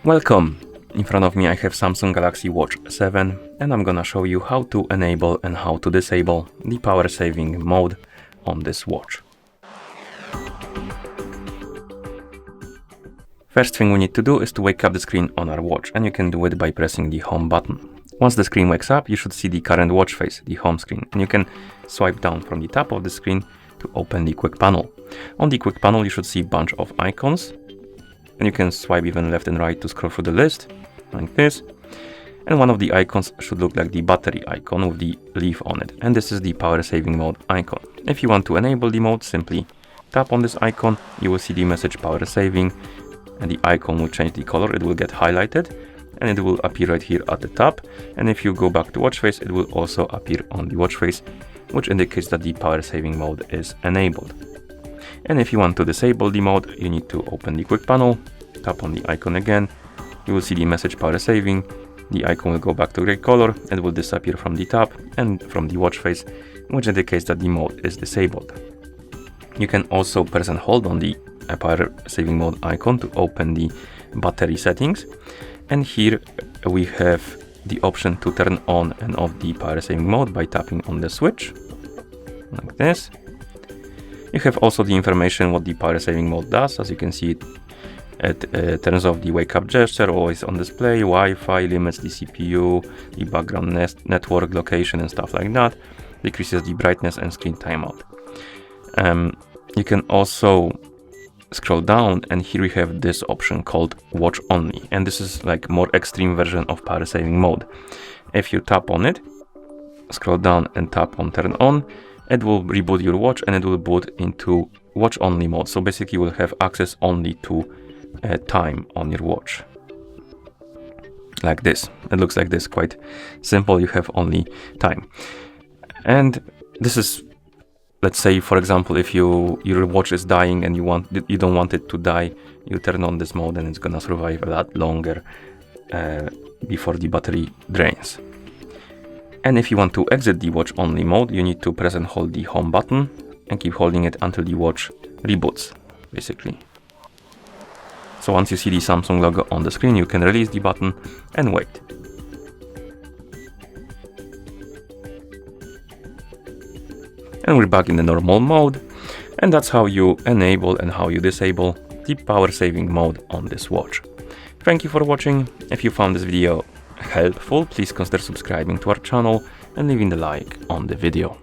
Welcome! In front of me I have Samsung Galaxy Watch 7 and I'm gonna show you how to enable and how to disable the power saving mode on this watch. First thing we need to do is to wake up the screen on our watch, and you can do it by pressing the home button. Once the screen wakes up, you should see the current watch face, the home screen, and you can swipe down from the top of the screen to open the quick panel. On the quick panel you should see a bunch of icons, and you can swipe even left and right to scroll through the list, like this. And one of the icons should look like the battery icon with the leaf on it, and this is the power saving mode icon. If you want to enable the mode, simply tap on this icon, you will see the message power saving, and the icon will change the color, it will get highlighted, and it will appear right here at the top. And if you go back to watch face, it will also appear on the watch face, which indicates that the power saving mode is enabled. And if you want to disable the mode, you need to open the quick panel, tap on the icon again, you will see the message power saving, the icon will go back to gray color, it will disappear from the top and from the watch face, which indicates that the mode is disabled. You can also press and hold on the power saving mode icon to open the battery settings, and here we have the option to turn on and off the power saving mode by tapping on the switch, like this. You have also the information what the power saving mode does. As you can see, it turns off the wake up gesture, always on display, Wi-Fi, limits the CPU, the background network location and stuff like that, decreases the brightness and screen timeout. You can also scroll down, and here we have this option called watch only, and this is like more extreme version of power saving mode. If you tap on it, scroll down and tap on turn on, it will reboot your watch and it will boot into watch only mode. So basically you will have access only to time on your watch, like this. It looks like this, quite simple. You have only time, and this is, let's say for example, if your watch is dying and you don't want it to die, you turn on this mode and it's gonna survive a lot longer before the battery drains. And if you want to exit the watch only mode, you need to press and hold the home button and keep holding it until the watch reboots, basically. So once you see the Samsung logo on the screen, you can release the button and wait. And we're back in the normal mode, and that's how you enable and how you disable the power saving mode on this watch. Thank you for watching. If you found this video helpful, please consider subscribing to our channel and leaving the like on the video.